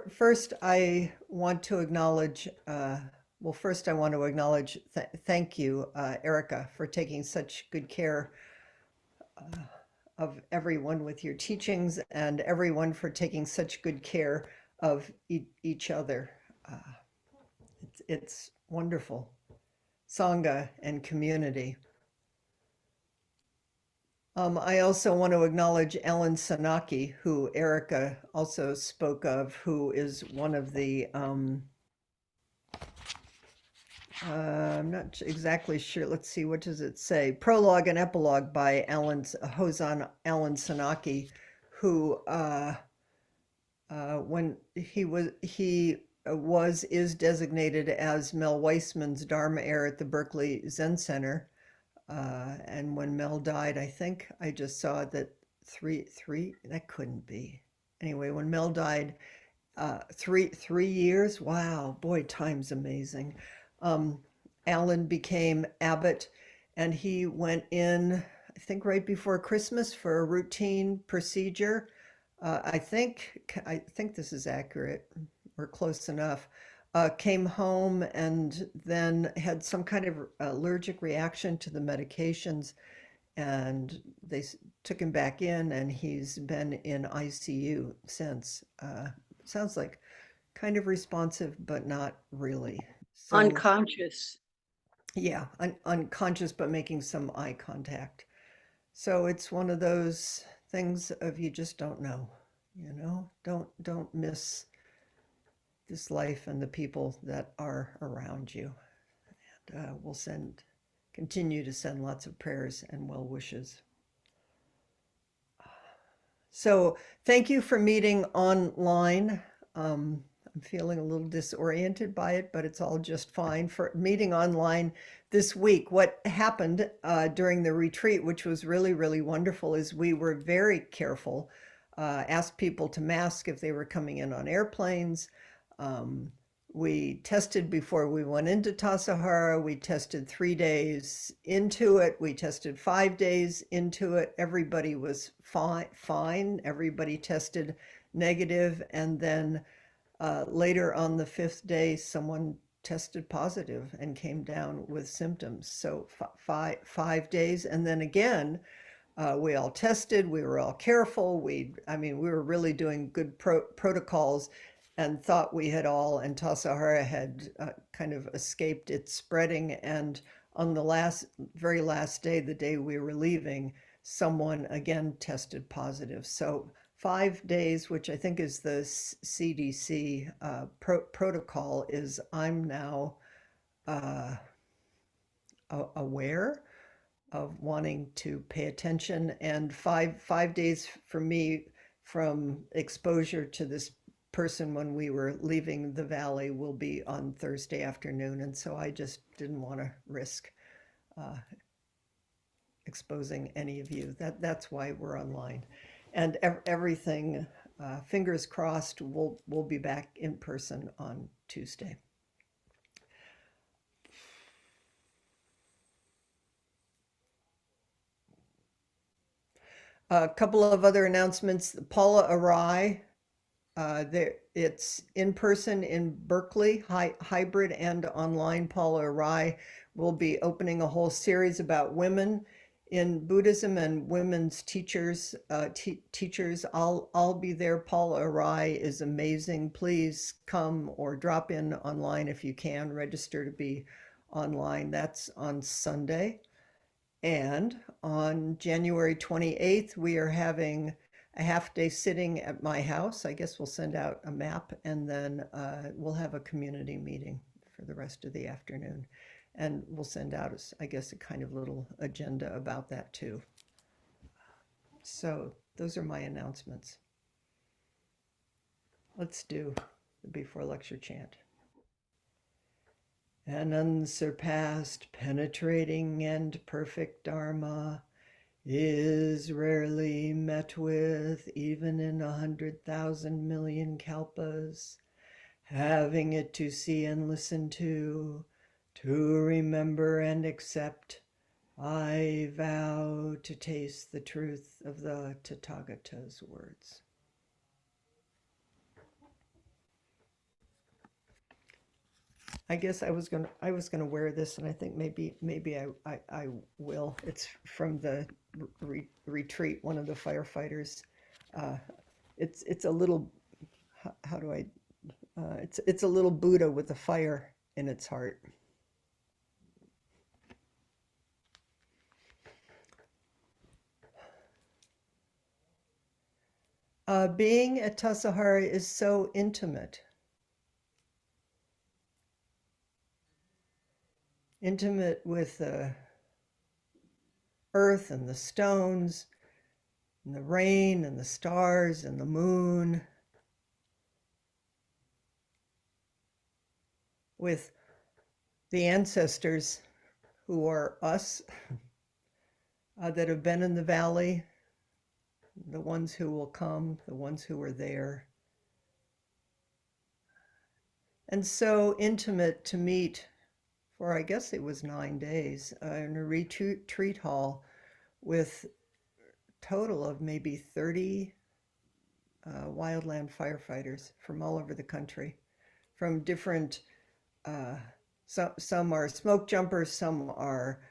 First, I want to acknowledge, first I want to acknowledge, thank you, Erica, for taking such good care of everyone with your teachings and everyone for taking such good care of each other. Uh, it's wonderful. Sangha and community. I also want to acknowledge Ellen Sanaki, who Erica also spoke of, who is one of the I'm not exactly sure. Let's see, what does it say? Prologue and Epilogue by Hosan Alan Sanaki, who when is designated as Mel Weissman's Dharma heir at the Berkeley Zen Center. And when Mel died, I think I just saw that that couldn't be. Anyway, when Mel died, 3 years. Wow, boy, time's amazing. Um, Alan became abbot, and he went in, I think, right before Christmas for a routine procedure. I think this is accurate or close enough. Came home and then had some kind of allergic reaction to the medications, and they took him back in, and he's been in ICU since. Sounds like kind of responsive, but not really. So, Unconscious. yeah, unconscious, but making some eye contact. So it's one of those things of you just don't know, don't miss this life and the people that are around you. And we'll continue to send lots of prayers and well wishes. So thank you for meeting online. I'm feeling a little disoriented by it, but it's all just fine. For meeting online this week, what happened during the retreat, which was really, really wonderful, is we were very careful, asked people to mask if they were coming in on airplanes. We tested before we went into Tassajara. We tested 3 days into it. We tested 5 days into it. Everybody was fine. Everybody tested negative. And then later on the fifth day, someone tested positive and came down with symptoms. So 5 days. And then again, we all tested. We were all careful. We were really doing good protocols, and thought we had all, and Tassajara had kind of escaped its spreading. And on the very last day, the day we were leaving, someone again tested positive. So 5 days, which I think is the CDC protocol, is I'm now uh, aware of wanting to pay attention. And five days for me from exposure to this person when we were leaving the valley will be on Thursday afternoon. And so I just didn't want to risk uh, exposing any of you. That's why we're online. And everything, fingers crossed, we'll be back in person on Tuesday. A couple of other announcements. Paula Arai, it's in person in Berkeley, hybrid and online. Paula Arai will be opening a whole series about women in Buddhism and women's teachers. I'll be there. Paula Arai is amazing. Please come or drop in online if you can. Register to be online. That's on Sunday. And on January 28th, we are having a half-day sitting at my house. I guess we'll send out a map, and then we'll have a community meeting for the rest of the afternoon. And we'll send out, I guess, a kind of little agenda about that too. So those are my announcements. Let's do the before lecture chant. An unsurpassed, penetrating, and perfect Dharma is rarely met with even in 100,000 million kalpas. Having it to see and listen to remember and accept, I vow to taste the truth of the Tathagata's words. I guess I was gonna wear this, and I think maybe I will. It's from the retreat. One of the firefighters. Uh, it's a little. How do I? It's a little Buddha with a fire in its heart. Being at Tassajara is so intimate. Intimate with the earth and the stones and the rain and the stars and the moon, with the ancestors who are us, that have been in the valley, the ones who will come, the ones who were there. And so intimate to meet for, I guess it was 9 days, in a retreat hall with total of maybe 30 wildland firefighters from all over the country, from different, some are smoke jumpers, some are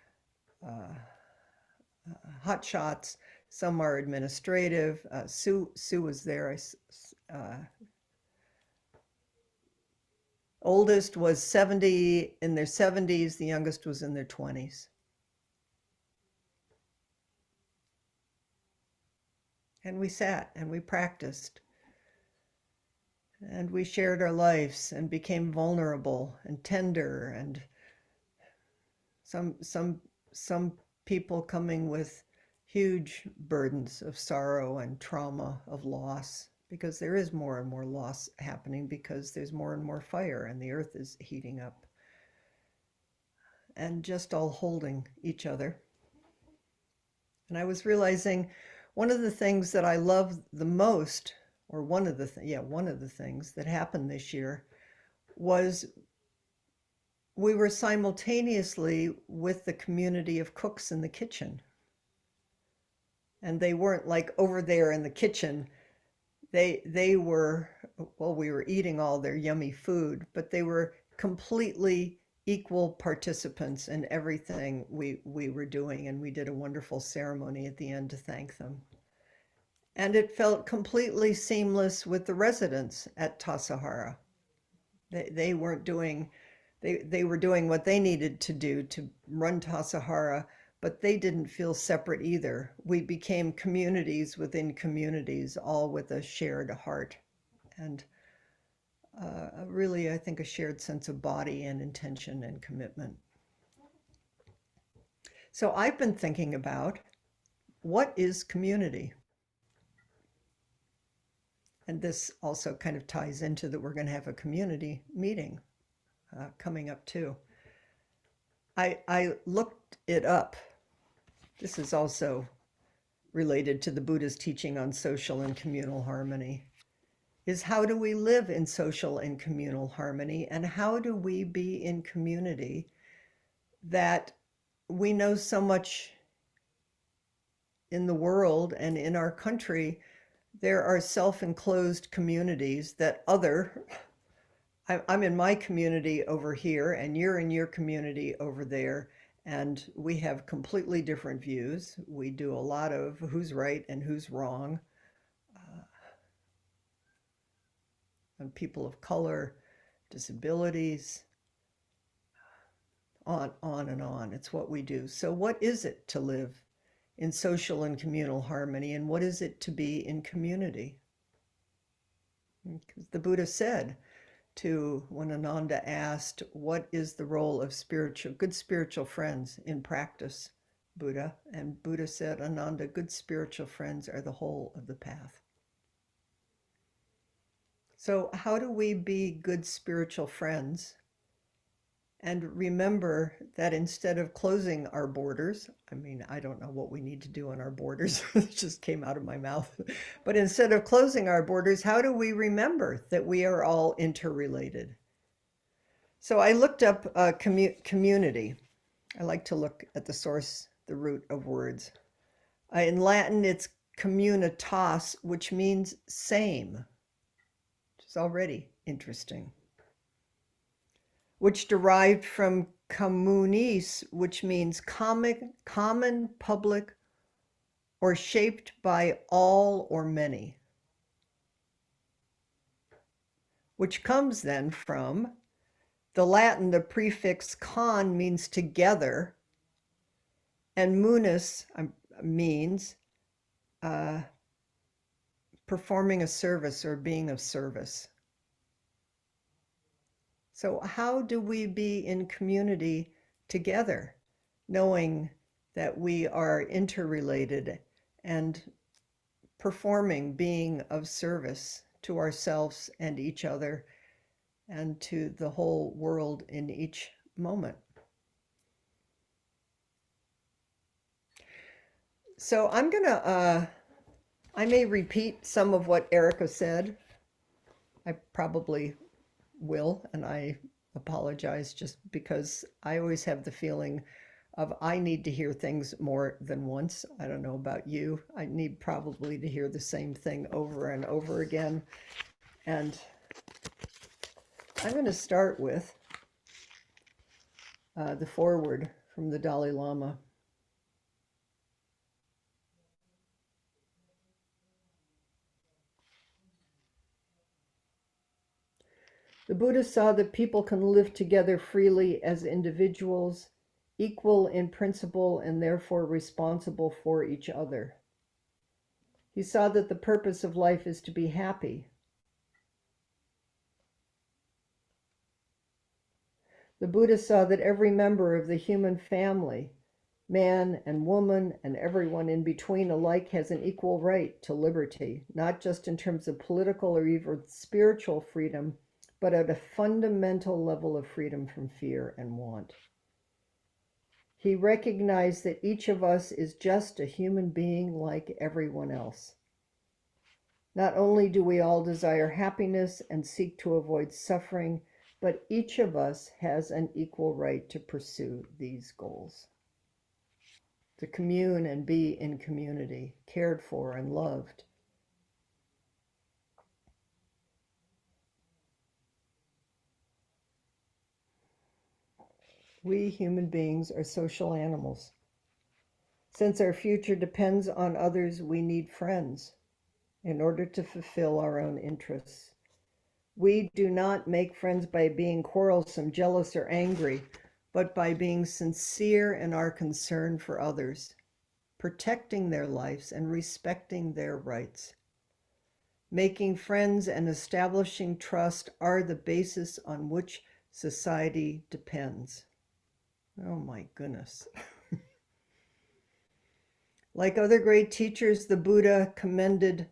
hot shots, some are administrative. Sue was there. Oldest was 70, in their 70s. The youngest was in their 20s. And we sat and we practiced. And we shared our lives and became vulnerable and tender, and some people coming with huge burdens of sorrow and trauma of loss, because there is more and more loss happening because there's more and more fire and the earth is heating up. And just all holding each other. And I was realizing one of the things that I love the most, or one of the things that happened this year, was we were simultaneously with the community of cooks in the kitchen. And they weren't like over there in the kitchen. They were, well, we were eating all their yummy food, but they were completely equal participants in everything we were doing. And we did a wonderful ceremony at the end to thank them. And it felt completely seamless with the residents at Tassajara. They weren't doing, they were doing what they needed to do to run Tassajara, but they didn't feel separate either. We became communities within communities, all with a shared heart. And really, I think, a shared sense of body and intention and commitment. So I've been thinking about, what is community? And this also kind of ties into that we're going to have a community meeting coming up too. I looked it up. This is also related to the Buddha's teaching on social and communal harmony. Is how do we live in social and communal harmony, and how do we be in community that we know so much in the world and in our country. There are self-enclosed communities that I'm in my community over here and you're in your community over there, and we have completely different views. We do a lot of who's right and who's wrong. On people of color, disabilities, on and on. It's what we do. So what is it to live in social and communal harmony, and what is it to be in community? Because the Buddha said when Ananda asked, what is the role of good spiritual friends in practice, Buddha? And Buddha said, Ananda, good spiritual friends are the whole of the path. So how do we be good spiritual friends and remember that instead of closing our borders, I mean, I don't know what we need to do on our borders, it just came out of my mouth, but instead of closing our borders, how do we remember that we are all interrelated? So I looked up community. I like to look at the source, the root of words. In Latin, it's communitas, which means same, which is already interesting. which derived from communis, which means common, public, or shaped by all or many, which comes then from the Latin. The prefix con means together, and munus means performing a service or being of service. So how do we be in community together, knowing that we are interrelated and performing, being of service to ourselves and each other and to the whole world in each moment? So I'm gonna, I may repeat some of what Erica said. I probably will, and I apologize just because I always have the feeling of I need to hear things more than once. I don't know about you. I need probably to hear the same thing over and over again. And I'm going to start with the foreword from the Dalai Lama. The Buddha saw that people can live together freely as individuals, equal in principle and therefore responsible for each other. He saw that the purpose of life is to be happy. The Buddha saw that every member of the human family, man and woman and everyone in between alike, has an equal right to liberty, not just in terms of political or even spiritual freedom, but at a fundamental level of freedom from fear and want. He recognized that each of us is just a human being like everyone else. Not only do we all desire happiness and seek to avoid suffering, but each of us has an equal right to pursue these goals. To commune and be in community, cared for and loved. We human beings are social animals. Since our future depends on others, we need friends in order to fulfill our own interests. We do not make friends by being quarrelsome, jealous, or angry, but by being sincere in our concern for others, protecting their lives and respecting their rights. Making friends and establishing trust are the basis on which society depends. Oh my goodness. Like other great teachers, the Buddha commended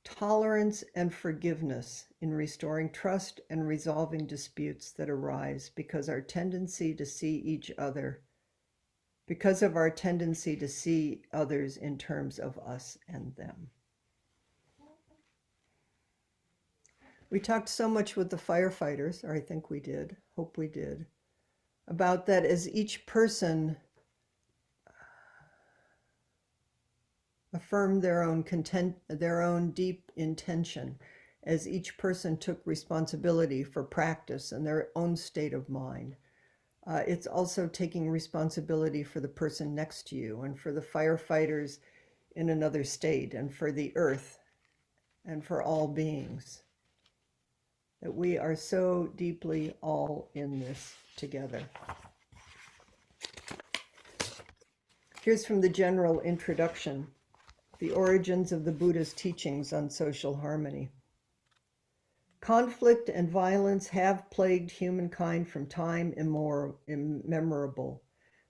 tolerance and forgiveness in restoring trust and resolving disputes that arise because of our tendency to see others in terms of us and them. We talked so much with the firefighters, or I think we did, hope we did, about that as each person affirmed their own deep intention, as each person took responsibility for practice and their own state of mind. It's also taking responsibility for the person next to you and for the firefighters in another state and for the earth and for all beings. That we are so deeply all in this together. Here's from the general introduction, the origins of the Buddha's teachings on social harmony. Conflict and violence have plagued humankind from time immemorable,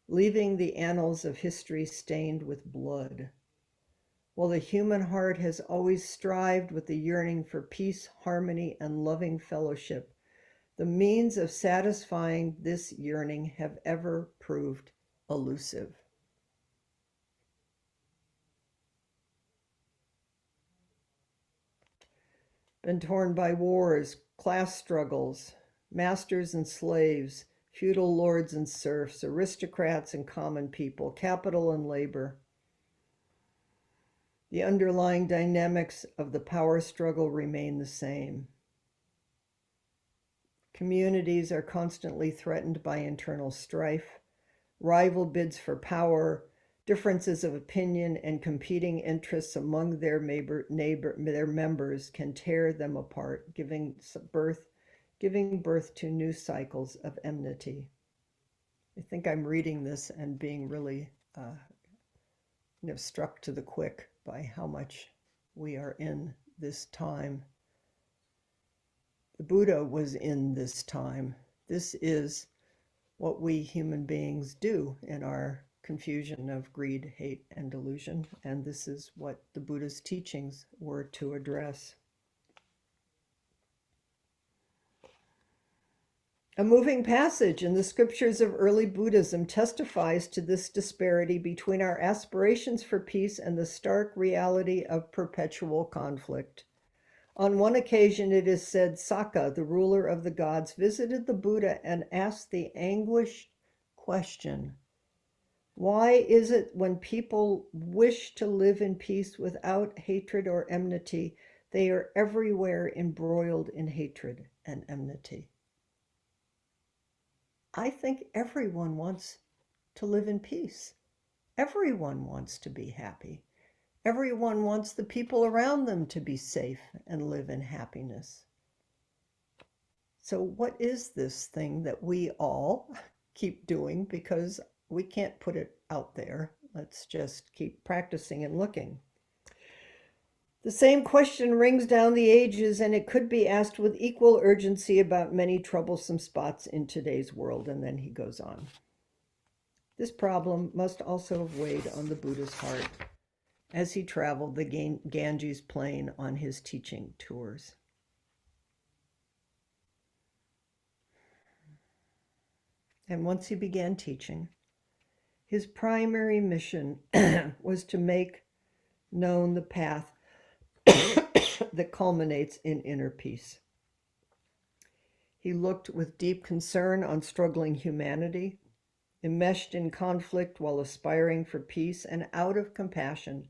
leaving the annals of history stained with blood. While the human heart has always strived with the yearning for peace, harmony, and loving fellowship, the means of satisfying this yearning have ever proved elusive. Been torn by wars, class struggles, masters and slaves, feudal lords and serfs, aristocrats and common people, capital and labor. The underlying dynamics of the power struggle remain the same. Communities are constantly threatened by internal strife, rival bids for power, differences of opinion, and competing interests among their members can tear them apart, giving birth to new cycles of enmity. I think I'm reading this and being really struck to the quick by how much we are in this time. The Buddha was in this time. This is what we human beings do in our confusion of greed, hate, and delusion, and this is what the Buddha's teachings were to address. A moving passage in the scriptures of early Buddhism testifies to this disparity between our aspirations for peace and the stark reality of perpetual conflict. On one occasion, it is said, Sakka, the ruler of the gods, visited the Buddha and asked the anguished question, why is it when people wish to live in peace without hatred or enmity, they are everywhere embroiled in hatred and enmity? I think everyone wants to live in peace. Everyone wants to be happy. Everyone wants the people around them to be safe and live in happiness. So what is this thing that we all keep doing because we can't put it out there? Let's just keep practicing and looking. The same question rings down the ages, and it could be asked with equal urgency about many troublesome spots in today's world. And then he goes on. This problem must also have weighed on the Buddha's heart as he traveled the Ganges plain on his teaching tours. And once he began teaching, his primary mission was to make known the path that culminates in inner peace. He looked with deep concern on struggling humanity, enmeshed in conflict while aspiring for peace, and out of compassion,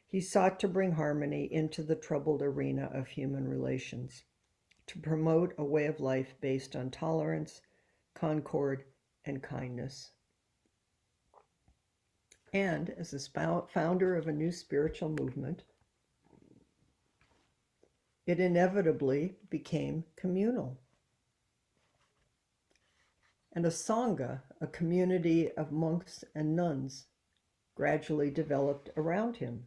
he sought to bring harmony into the troubled arena of human relations, to promote a way of life based on tolerance, concord, and kindness. And as a founder of a new spiritual movement, it inevitably became communal. And a sangha, a community of monks and nuns, gradually developed around him.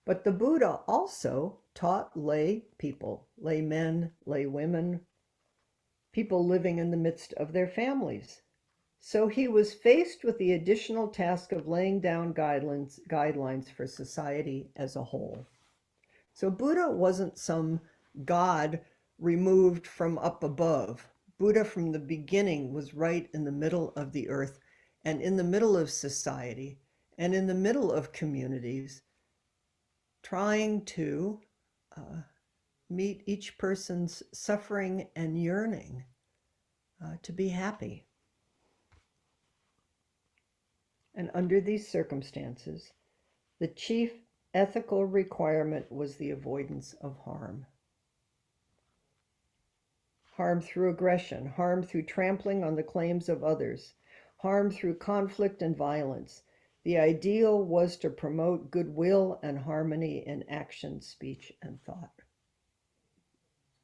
But the Buddha also taught lay people, lay men, lay women, people living in the midst of their families. So he was faced with the additional task of laying down guidelines for society as a whole. So Buddha wasn't some god removed from up above. Buddha from the beginning was right in the middle of the earth and in the middle of society and in the middle of communities, trying to meet each person's suffering and yearning to be happy. And under these circumstances, the chief ethical requirement was the avoidance of harm. Harm through aggression, harm through trampling on the claims of others, harm through conflict and violence. The ideal was to promote goodwill and harmony in action, speech, and thought.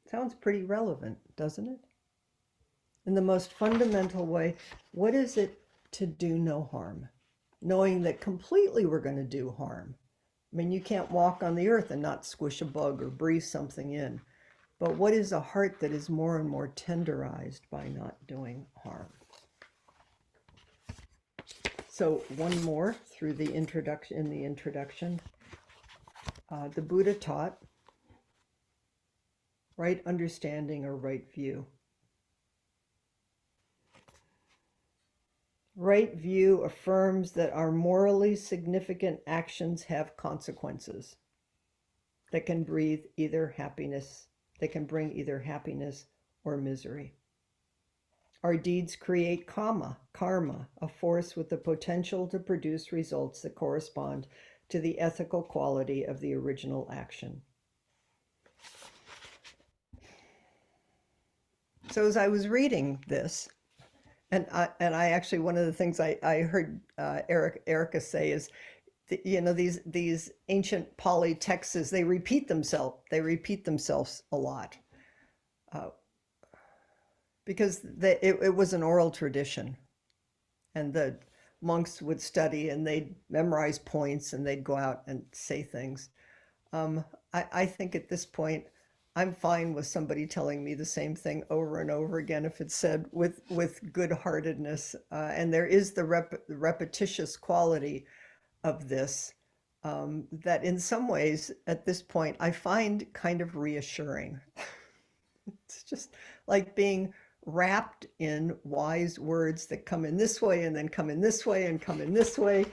Sounds pretty relevant, doesn't it? In the most fundamental way, what is it to do no harm? Knowing that completely we're going to do harm. I mean, you can't walk on the earth and not squish a bug or breathe something in. But what is a heart that is more and more tenderized by not doing harm? So one more through the introduction. In the introduction, the Buddha taught right understanding or right view. Right view affirms that our morally significant actions have consequences that can bring either happiness or misery. Our deeds create karma, a force with the potential to produce results that correspond to the ethical quality of the original action. So as I was reading this, and I actually, one of the things I heard Erica say is, these ancient Pali texts, they repeat themselves. They repeat themselves a lot uh, because it was an oral tradition, and the monks would study and they'd memorize points and they'd go out and say things. I think at this point, I'm fine with somebody telling me the same thing over and over again if it's said with good-heartedness. And there is the repetitious quality of this that in some ways at this point I find kind of reassuring. It's just like being wrapped in wise words that come in this way and then come in this way and come in this way.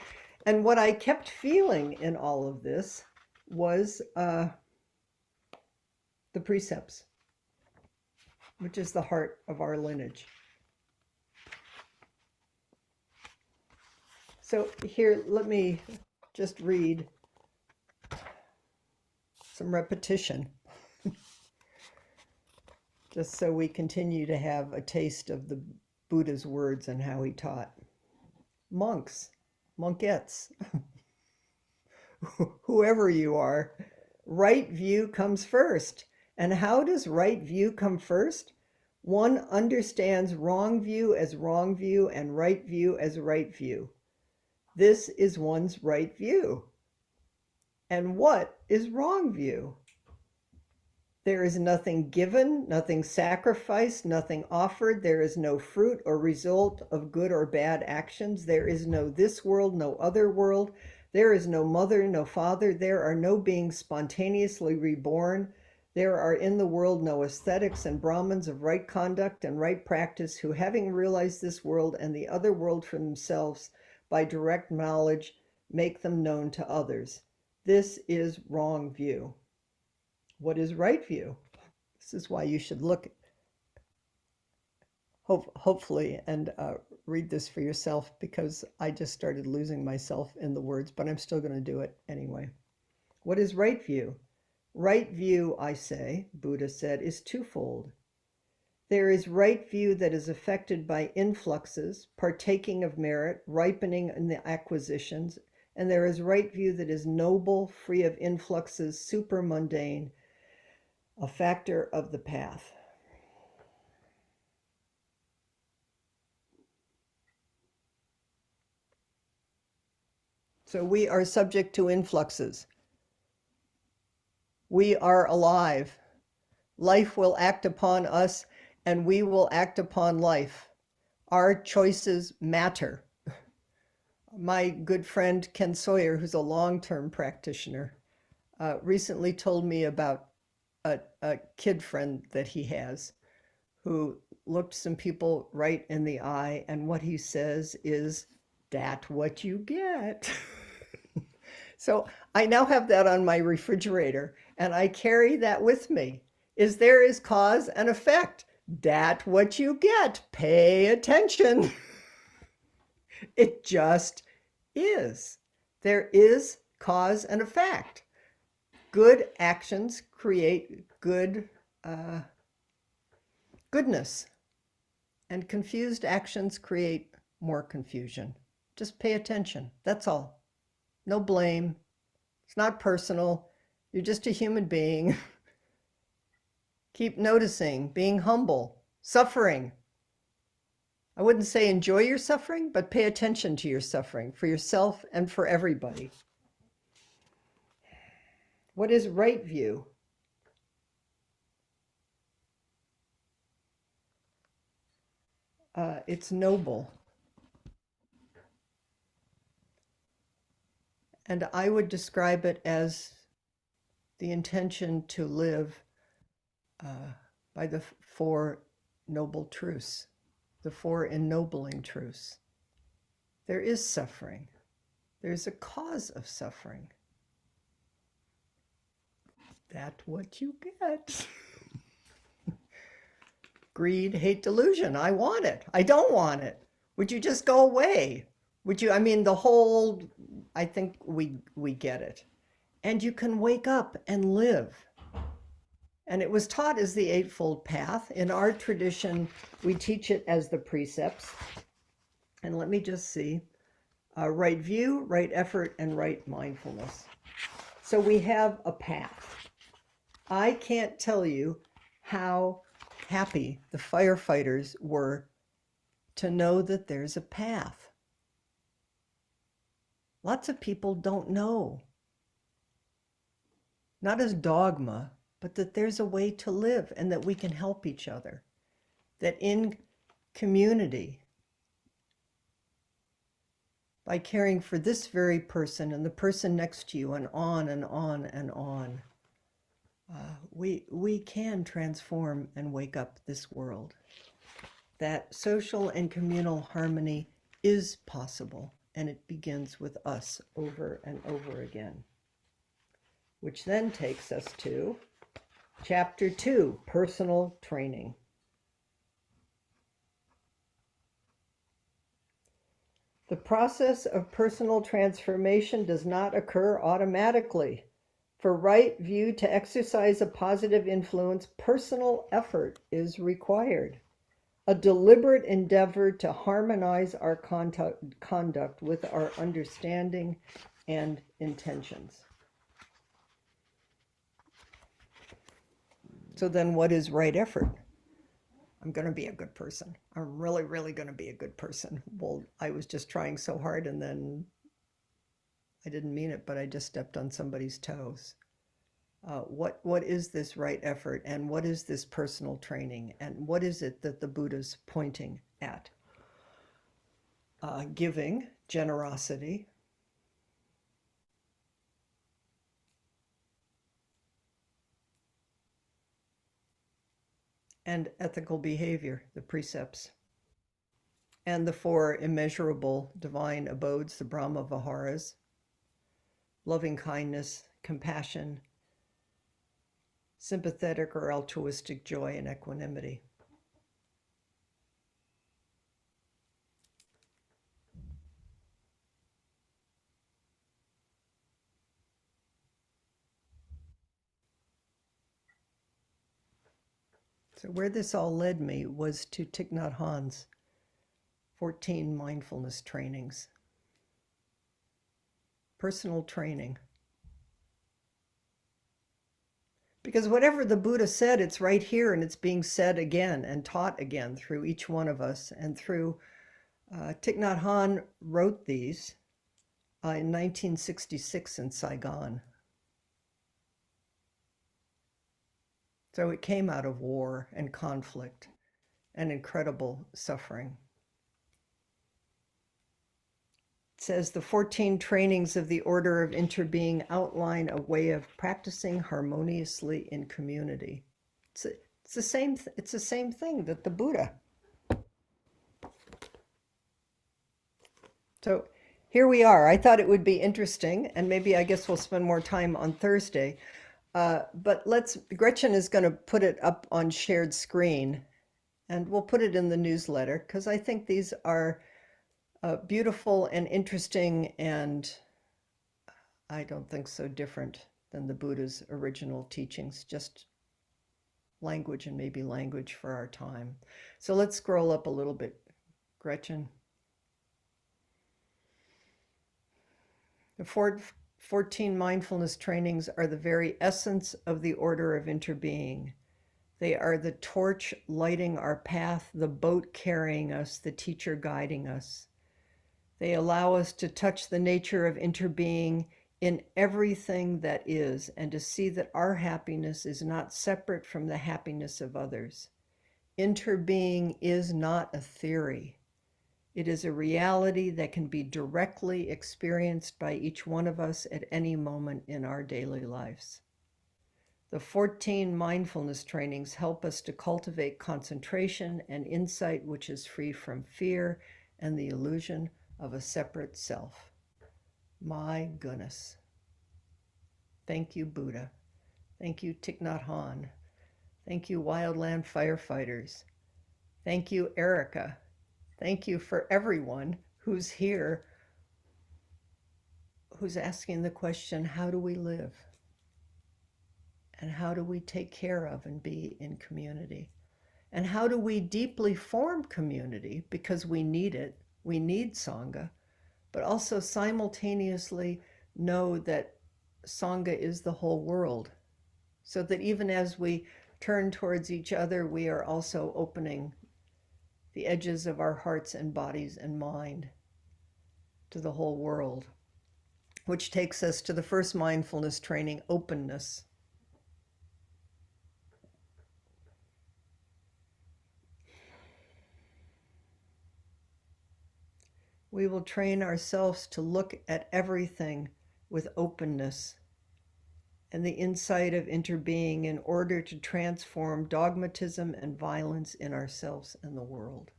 And what I kept feeling in all of this was the precepts, which is the heart of our lineage. So here, let me just read some repetition, just so we continue to have a taste of the Buddha's words and how he taught. Monks, monkettes, whoever you are, right view comes first. And how does right view come first? One understands wrong view as wrong view and right view as right view. This is one's right view. And what is wrong view? There is nothing given, nothing sacrificed, nothing offered. There is no fruit or result of good or bad actions. There is no this world, no other world. There is no mother, no father. There are no beings spontaneously reborn. There are in the world no ascetics and Brahmins of right conduct and right practice who, having realized this world and the other world for themselves by direct knowledge, make them known to others. This is wrong view. What is right view? This is why you should look, hopefully, and read this for yourself, because I just started losing myself in the words, but I'm still going to do it anyway. What is right view? Right view, I say, Buddha said, is twofold. There is right view that is affected by influxes, partaking of merit, ripening in the acquisitions, and there is right view that is noble, free of influxes, supermundane, a factor of the path. So we are subject to influxes. We are alive. Life will act upon us, and we will act upon life. Our choices matter. My good friend Ken Sawyer, who's a long-term practitioner, recently told me about a kid friend that he has who looked some people right in the eye, and what he says is, "That's what you get." So I now have that on my refrigerator, and I carry that with me. There is cause and effect. That's what you get. Pay attention. It just is. There is cause and effect. Good actions create goodness, and confused actions create more confusion. Just pay attention. That's all. No blame. It's not personal. You're just a human being. Keep noticing, being humble, suffering. I wouldn't say enjoy your suffering, but pay attention to your suffering for yourself and for everybody. What is right view? It's noble. And I would describe it as the intention to live by the four noble truths, the four ennobling truths. There is suffering. There's a cause of suffering. That's what you get. Greed, hate, delusion. I want it. I don't want it. Would you just go away? Would you, I mean, I think we get it. And you can wake up and live. And it was taught as the Eightfold Path. In our tradition, we teach it as the precepts. And let me just see. Right view, right effort, and right mindfulness. So we have a path. I can't tell you how happy the firefighters were to know that there's a path. Lots of people don't know. Not as dogma, but that there's a way to live and that we can help each other. That in community, by caring for this very person and the person next to you and on and on and on, we can transform and wake up this world. That social and communal harmony is possible, and it begins with us over and over again. Which then takes us to Chapter 2, Personal Training. The process of personal transformation does not occur automatically. For right view to exercise a positive influence, personal effort is required. A deliberate endeavor to harmonize our conduct with our understanding and intentions. So then what is right effort? I'm going to be a good person. I'm really, really going to be a good person. Well, I was just trying so hard and then I didn't mean it, but I just stepped on somebody's toes. What is this right effort and what is this personal training and what is it that the Buddha's pointing at? Giving, generosity, and ethical behavior, the precepts, and the 4 immeasurable divine abodes, the Brahma Viharas, loving kindness, compassion, sympathetic or altruistic joy, and equanimity. So where this all led me was to Thich Nhat Hanh's 14 mindfulness trainings. Personal training. Because whatever the Buddha said, it's right here and it's being said again and taught again through each one of us. And through Thich Nhat Hanh wrote these in 1966 in Saigon. So it came out of war and conflict and incredible suffering. It says the 14 trainings of the Order of Interbeing outline a way of practicing harmoniously in community. It's the same thing that the Buddha. So here we are. I thought it would be interesting, and maybe I guess we'll spend more time on Thursday. But Gretchen is going to put it up on shared screen, and we'll put it in the newsletter because I think these are beautiful and interesting, and I don't think so different than the Buddha's original teachings, just language and maybe language for our time. So let's scroll up a little bit, Gretchen. The 14 mindfulness trainings are the very essence of the Order of Interbeing. They are the torch lighting our path, the boat carrying us, the teacher guiding us. They allow us to touch the nature of interbeing in everything that is, and to see that our happiness is not separate from the happiness of others. Interbeing is not a theory. It is a reality that can be directly experienced by each one of us at any moment in our daily lives. The 14 mindfulness trainings help us to cultivate concentration and insight which is free from fear and the illusion of a separate self. My goodness. Thank you, Buddha. Thank you, Thich Nhat Hanh. Thank you, Wildland Firefighters. Thank you, Erica. Thank you for everyone who's here, who's asking the question, how do we live? And how do we take care of and be in community? And how do we deeply form community? Because we need it. We need Sangha, but also simultaneously know that Sangha is the whole world. So that even as we turn towards each other, we are also opening the edges of our hearts and bodies and mind to the whole world, which takes us to the first mindfulness training, openness. We will train ourselves to look at everything with openness and the insight of interbeing in order to transform dogmatism and violence in ourselves and the world.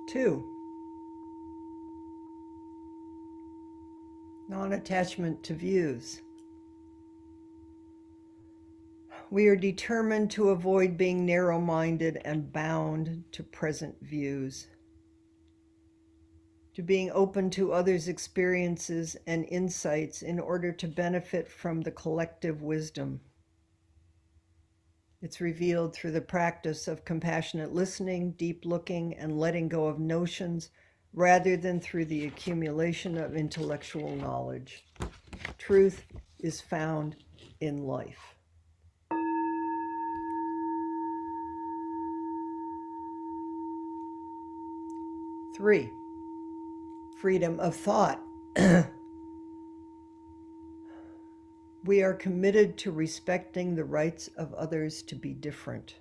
Two, non-attachment to views. We are determined to avoid being narrow-minded and bound to present views, to being open to others' experiences and insights in order to benefit from the collective wisdom. It's revealed through the practice of compassionate listening, deep looking, and letting go of notions, rather than through the accumulation of intellectual knowledge. Truth is found in life. Three, freedom of thought. We are committed to respecting the rights of others to be different,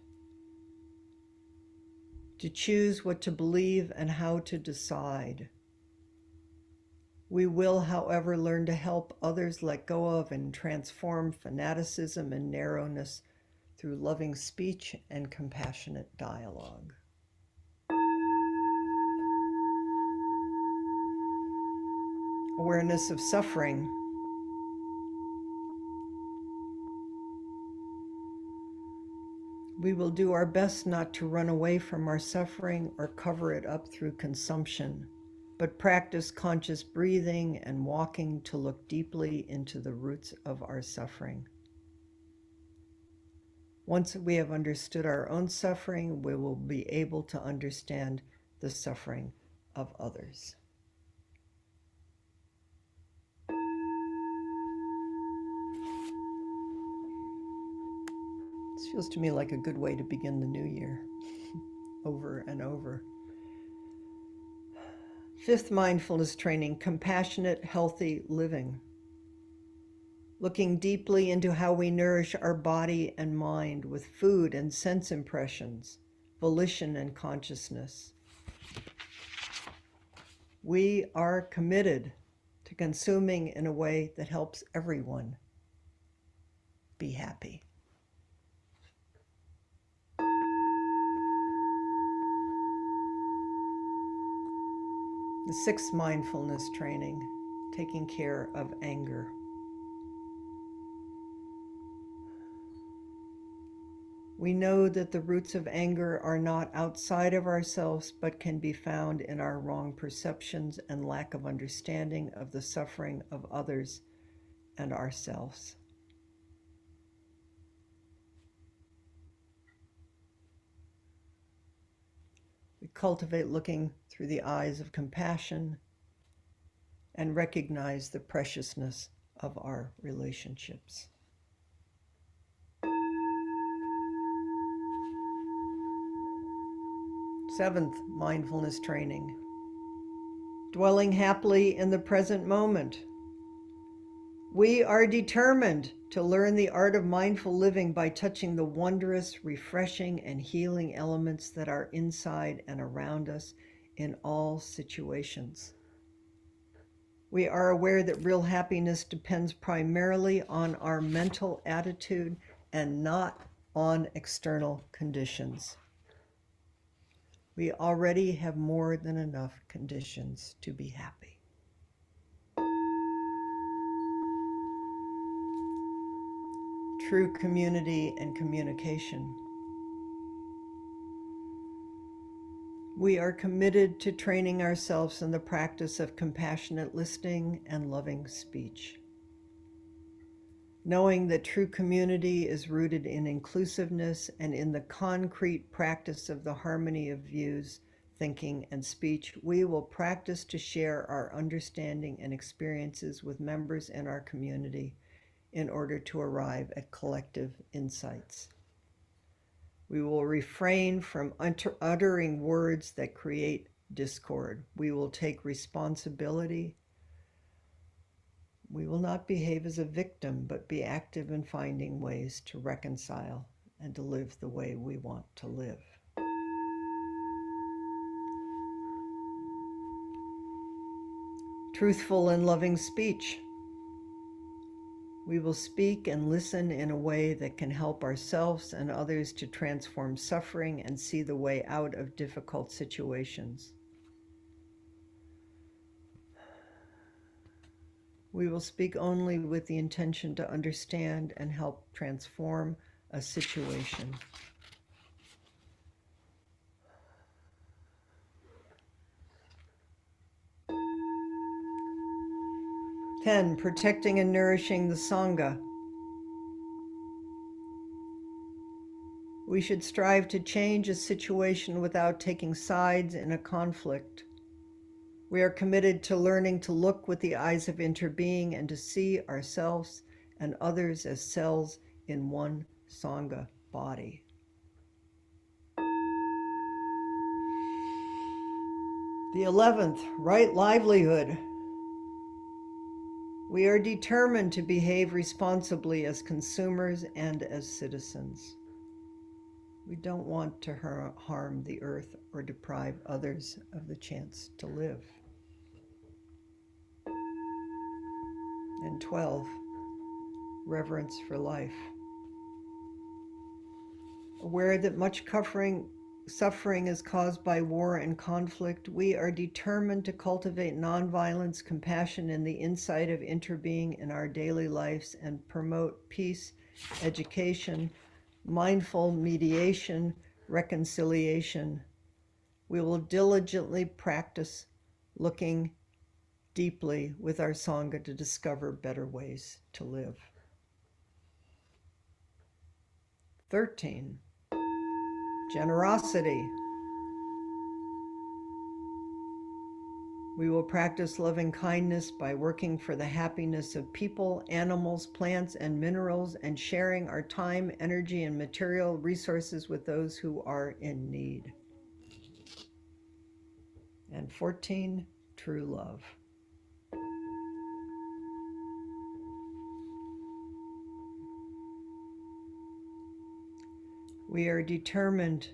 to choose what to believe and how to decide. We will, however, learn to help others let go of and transform fanaticism and narrowness through loving speech and compassionate dialogue. Awareness of suffering. We will do our best not to run away from our suffering or cover it up through consumption, but practice conscious breathing and walking to look deeply into the roots of our suffering. Once we have understood our own suffering, we will be able to understand the suffering of others. This feels to me like a good way to begin the new year, over and over. Fifth mindfulness training, compassionate, healthy living. Looking deeply into how we nourish our body and mind with food and sense impressions, volition and consciousness. We are committed to consuming in a way that helps everyone be happy. The sixth mindfulness training, taking care of anger. We know that the roots of anger are not outside of ourselves, but can be found in our wrong perceptions and lack of understanding of the suffering of others and ourselves. We cultivate looking through the eyes of compassion and recognize the preciousness of our relationships. Seventh mindfulness training, dwelling happily in the present moment. We are determined to learn the art of mindful living by touching the wondrous, refreshing, and healing elements that are inside and around us in all situations. We are aware that real happiness depends primarily on our mental attitude and not on external conditions. We already have more than enough conditions to be happy. True community and communication. We are committed to training ourselves in the practice of compassionate listening and loving speech. Knowing that true community is rooted in inclusiveness and in the concrete practice of the harmony of views, thinking, and speech, we will practice to share our understanding and experiences with members in our community in order to arrive at collective insights. We will refrain from uttering words that create discord. We will take responsibility. We will not behave as a victim, but be active in finding ways to reconcile and to live the way we want to live. Truthful and loving speech. We will speak and listen in a way that can help ourselves and others to transform suffering and see the way out of difficult situations. We will speak only with the intention to understand and help transform a situation. Ten, protecting and nourishing the Sangha. We should strive to change a situation without taking sides in a conflict. We are committed to learning to look with the eyes of interbeing and to see ourselves and others as cells in one Sangha body. The 11th, right livelihood. We are determined to behave responsibly as consumers and as citizens. We don't want to harm the earth or deprive others of the chance to live. And 12, reverence for life. Aware that much suffering is caused by war and conflict, we are determined to cultivate nonviolence, compassion, and the insight of interbeing in our daily lives and promote peace, education, mindful mediation, reconciliation. We will diligently practice looking deeply with our Sangha to discover better ways to live. 13, generosity. We will practice loving kindness by working for the happiness of people, animals, plants, and minerals, and sharing our time, energy, and material resources with those who are in need. And 14, true love. We are determined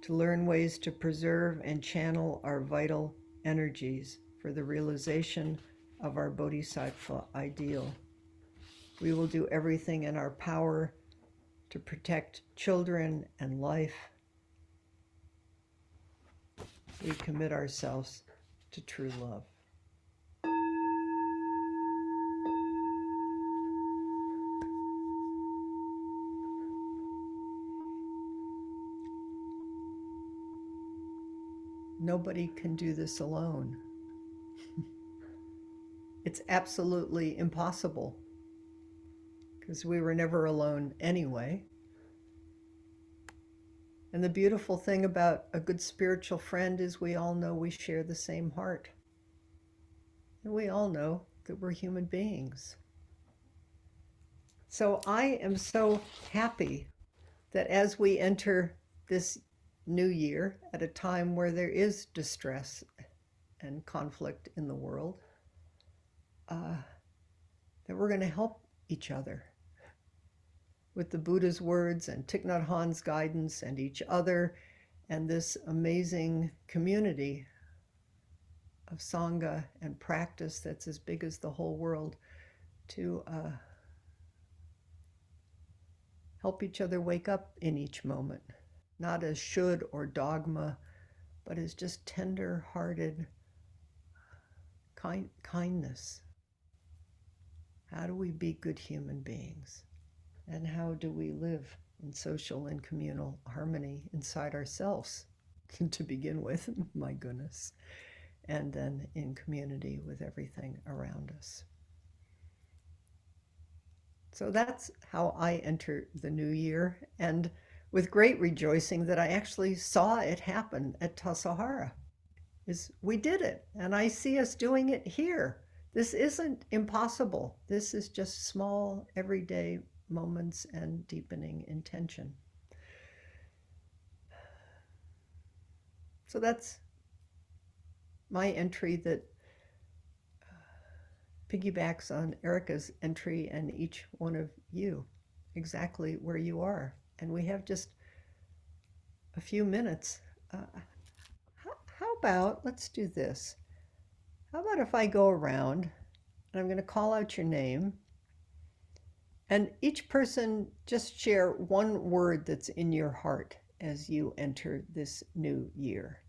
to learn ways to preserve and channel our vital energies for the realization of our bodhisattva ideal. We will do everything in our power to protect children and life. We commit ourselves to true love. Nobody can do this alone. It's absolutely impossible because we were never alone anyway. And the beautiful thing about a good spiritual friend is we all know we share the same heart. And we all know that we're human beings. So I am so happy that as we enter this new year at a time where there is distress and conflict in the world, that we're going to help each other with the Buddha's words and Thich Nhat Hanh's guidance and each other and this amazing community of Sangha and practice that's as big as the whole world to help each other wake up in each moment, not as should or dogma, but as just tender-hearted kindness. How do we be good human beings? And how do we live in social and communal harmony inside ourselves? to begin with, my goodness, and then in community with everything around us. So that's how I enter the new year, and with great rejoicing that I actually saw it happen at Tassajara. Is we did it, and I see us doing it here. This isn't impossible. This is just small, everyday moments and deepening intention. So that's my entry that piggybacks on Erica's entry and each one of you, exactly where you are. And we have just a few minutes. How about, let's do this. How about if I go around and I'm going to call out your name, and each person just share one word that's in your heart as you enter this new year.